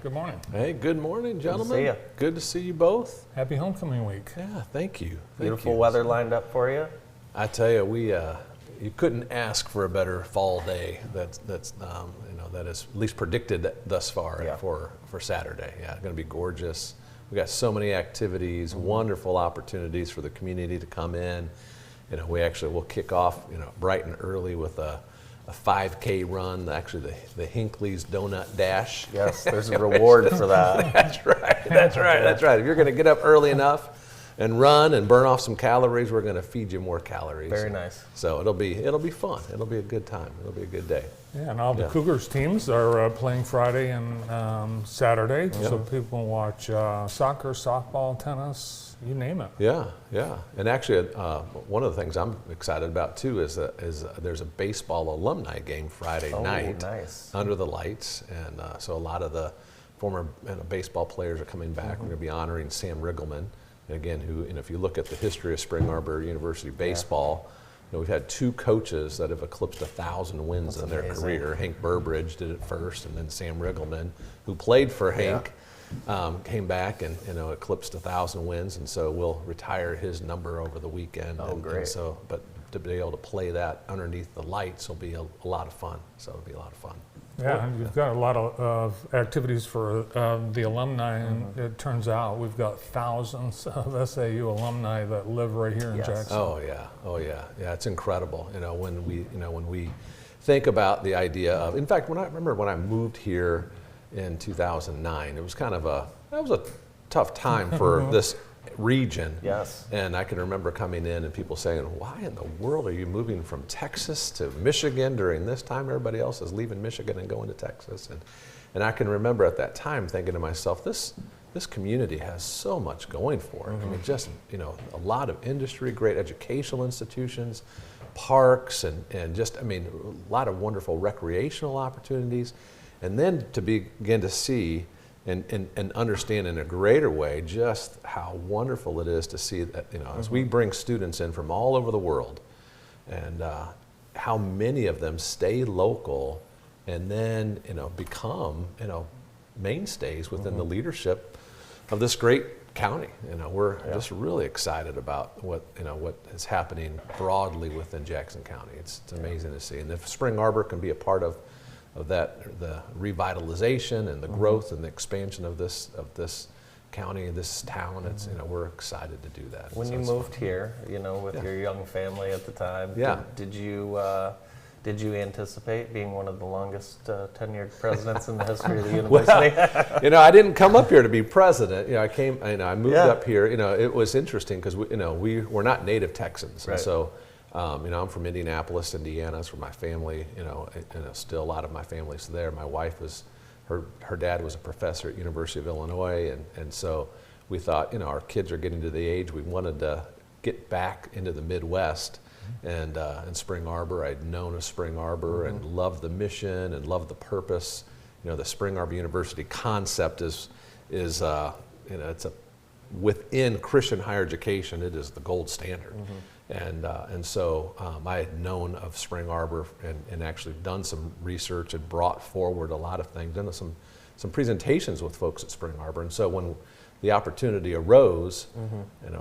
Good morning. Hey, good morning, gentlemen. Good to see you. Good to see you both. Happy homecoming week. Yeah, thank you. Beautiful weather lined up for you. I tell you, you couldn't ask for a better fall day. That is at least predicted thus far for Saturday. Yeah, it's going to be gorgeous. We got so many activities, wonderful opportunities for the community to come in. We'll kick off bright and early with a 5K run, actually the Hinckley's Donut Dash. Yes, there's a reward for that. That's right. If you're going to get up early enough and run and burn off some calories, we're going to feed you more calories. Very nice. So it'll be fun. It'll be a good time. It'll be a good day. Yeah, and all the Cougars teams are playing Friday and Saturday, so people can watch soccer, softball, tennis, you name it. Yeah. And actually, one of the things I'm excited about too is there's a baseball alumni game Friday night under the lights, and so a lot of the former baseball players are coming back. We're going to be honoring Sam Riggleman, and again, who if you look at the history of Spring Arbor University baseball. We've had two coaches that have eclipsed 1,000 wins in their career. Hank Burbridge did it first, and then Sam Riggleman, who played for Hank, came back and eclipsed 1,000 wins, and so we'll retire his number over the weekend. Great. And but to be able to play that underneath the lights will be a lot of fun. So it'll be a lot of fun. Yeah, and you've got a lot of activities for the alumni, and it turns out we've got thousands of SAU alumni that live right here in Jackson. Oh yeah, it's incredible. When we think about the idea of, in fact, when I moved here in 2009, it was that was a tough time for this region. Yes. And I can remember coming in and people saying, why in the world are you moving from Texas to Michigan during this time? Everybody else is leaving Michigan and going to Texas. And I can remember at that time thinking to myself, this community has so much going for it. I mean, just, a lot of industry, great educational institutions, parks, and just, a lot of wonderful recreational opportunities. And then to begin to see and understand in a greater way just how wonderful it is to see that, as we bring students in from all over the world, and how many of them stay local and then, become, mainstays within the leadership of this great county. We're just really excited about what is happening broadly within Jackson County. It's amazing to see. And if Spring Arbor can be a part of that, the revitalization and the growth and the expansion of this county, this town, it's we're excited to do that. When you moved here, with your young family at the time, did you anticipate being one of the longest tenured presidents in the history of the university? Well, I didn't come up here to be president. I moved up here. It was interesting because we're not native Texans, right. And so. I'm from Indianapolis, Indiana. That's where my family, and still a lot of my family's there. My wife her dad was a professor at University of Illinois, and so we thought, our kids are getting to the age we wanted to get back into the Midwest, and Spring Arbor. I'd known of Spring Arbor and loved the mission and loved the purpose. The Spring Arbor University concept is it's within Christian higher education, it is the gold standard. And so I had known of Spring Arbor and actually done some research and brought forward a lot of things, done some presentations with folks at Spring Arbor. And so when the opportunity arose,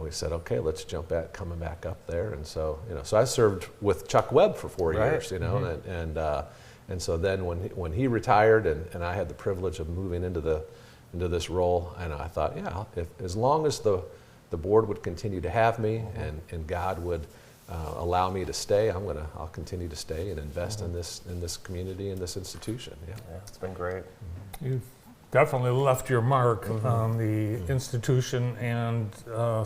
we said, okay, let's jump at coming back up there. And so, so I served with Chuck Webb for 4 years, and so then when he retired and I had the privilege of moving into this role, and I thought, as long as the board would continue to have me and God would allow me to stay, I'll continue to stay and invest in this community and this institution. Yeah, it's been great. You've definitely left your mark on the institution and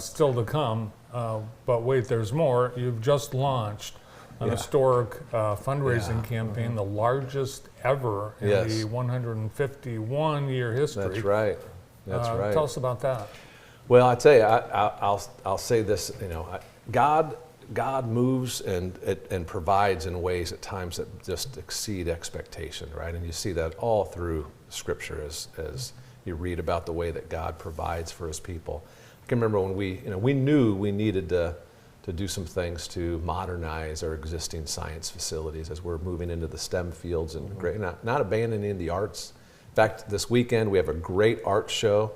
still to come. But wait, there's more. You've just launched an historic fundraising campaign, the largest ever in the 151-year history. That's right. That's right. Tell us about that. Well, I tell you, I'll say this. God moves and provides in ways at times that just exceed expectation, right? And you see that all through Scripture as you read about the way that God provides for His people. I can remember when we knew we needed to do some things to modernize our existing science facilities as we're moving into the STEM fields and not abandoning the arts In fact, this weekend we have a great art show.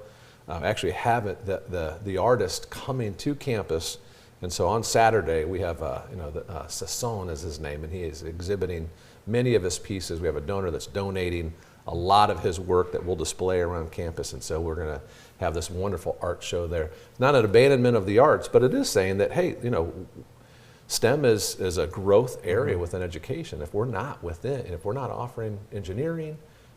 Actually have it, the artist coming to campus. And so on Saturday we have, Sasson is his name, and he is exhibiting many of his pieces. We have a donor that's donating a lot of his work that we'll display around campus, and so we're going to have this wonderful art show there. Not an abandonment of the arts, but it is saying that, hey, STEM is a growth area within education. If we're not offering engineering,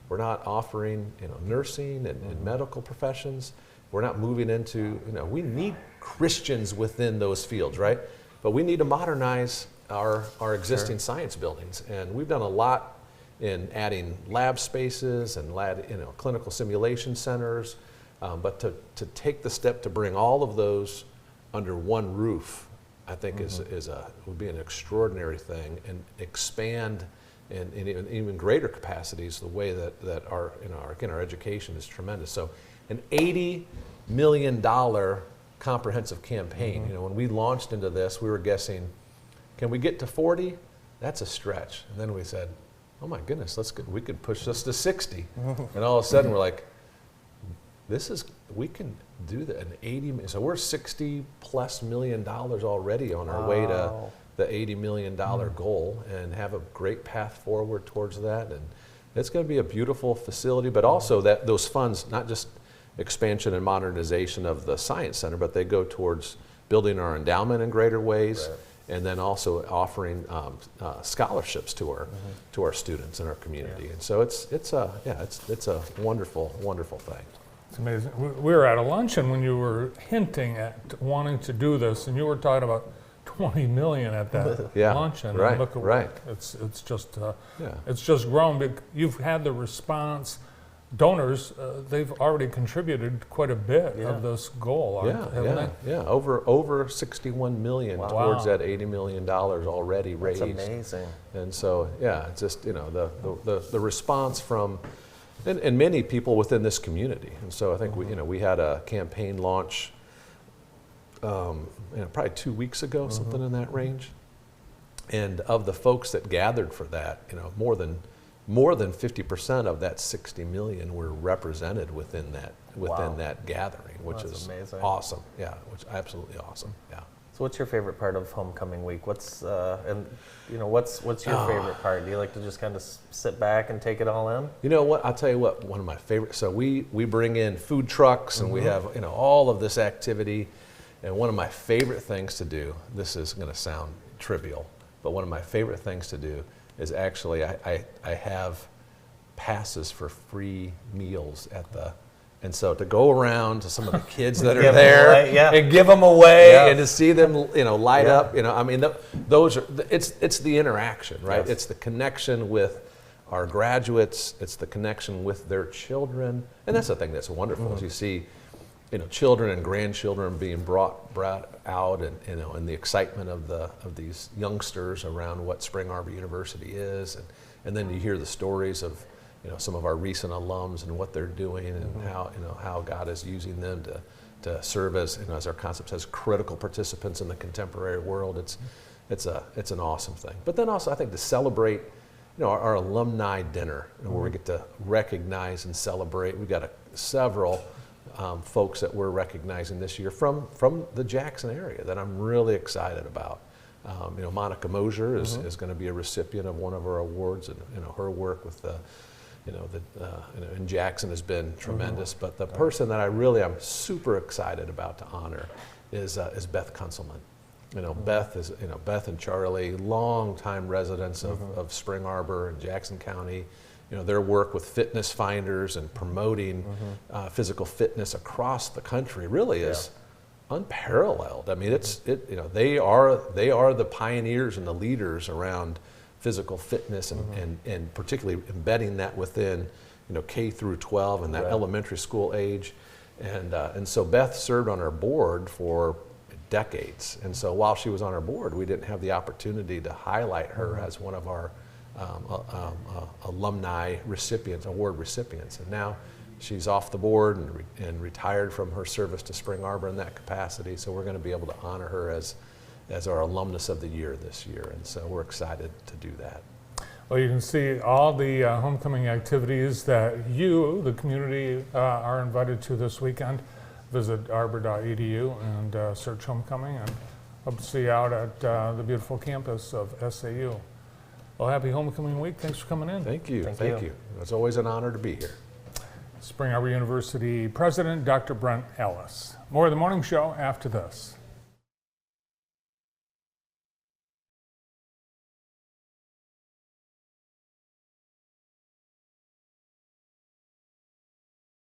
we're not offering nursing and medical professions, we're not moving into, we need Christians within those fields, right? But we need to modernize our existing science buildings, and we've done a lot in adding lab spaces and clinical simulation centers, but to take the step to bring all of those under one roof, I think would be an extraordinary thing, and expand in even greater capacities the way that our education is tremendous. So an $80 million comprehensive campaign. When we launched into this, we were guessing, can we get to 40? That's a stretch. And then we said, oh my goodness, we could push this to 60. And all of a sudden we're like, we can do that. So we're $60+ million already on our way to the $80 million goal, and have a great path forward towards that. And it's going to be a beautiful facility, but also those funds, not just expansion and modernization of the Science Center, but they go towards building our endowment in greater ways. Right. And then also offering scholarships to our students in our community. Yeah. And so it's a wonderful, wonderful thing. It's amazing. We were at a luncheon when you were hinting at wanting to do this, and you were talking about 20 million at that luncheon. Right. And look at right. It's just grown. You've had the response. Donors, they've already contributed quite a bit of this goal, haven't they? Yeah, over 61 million towards that $80 million already raised. That's amazing. And so, it's just, the response from, and many people within this community. And so I think we had a campaign launch probably 2 weeks ago, something in that range. And of the folks that gathered for that, more than 50% of that 60 million were represented within that gathering, which is amazing. Awesome. Yeah, which absolutely awesome. Yeah. So what's your favorite part of homecoming week? What's your favorite part? Do you like to just kind of sit back and take it all in? You know what? I'll tell you what. One of my favorite. So we bring in food trucks, and we have all of this activity. And one of my favorite things to do. This is going to sound trivial, but one of my favorite things to do is actually I have passes for free meals and so to go around to some of the kids that are there and give them away and to see them light up, those are it's the interaction, right? Yes. It's the connection with our graduates, it's the connection with their children, and that's the thing that's wonderful is you see children and grandchildren being brought out, and the excitement of these youngsters around what Spring Arbor University is, and then you hear the stories of some of our recent alums and what they're doing, and how God is using them to serve as our concept says, critical participants in the contemporary world. It's an awesome thing. But then also I think to celebrate our alumni dinner, where we get to recognize and celebrate. We've got several folks that we're recognizing this year from the Jackson area that I'm really excited about. Monica Mosier is going to be a recipient of one of our awards, and her work with in Jackson has been tremendous. But the person that I'm super excited about to honor is Beth Kunselman. Beth and Charlie, longtime residents of Spring Arbor and Jackson County. Their work with fitness finders and promoting physical fitness across the country really is unparalleled. I mean, they are the pioneers and the leaders around physical fitness, and particularly embedding that within K through 12 and that elementary school age, and so Beth served on our board for decades, and so while she was on our board, we didn't have the opportunity to highlight her as one of our alumni recipients, award recipients, and now she's off the board and retired from her service to Spring Arbor in that capacity. So we're going to be able to honor her as our alumnus of the year this year, and so we're excited to do that. Well, you can see all the homecoming activities that you, the community, are invited to this weekend. Visit arbor.edu and search homecoming, and hope to see you out at the beautiful campus of SAU. Well, happy homecoming week. Thanks for coming in. Thank you. Thank you. It's always an honor to be here. Spring Arbor University President, Dr. Brent Ellis. More of the morning show after this.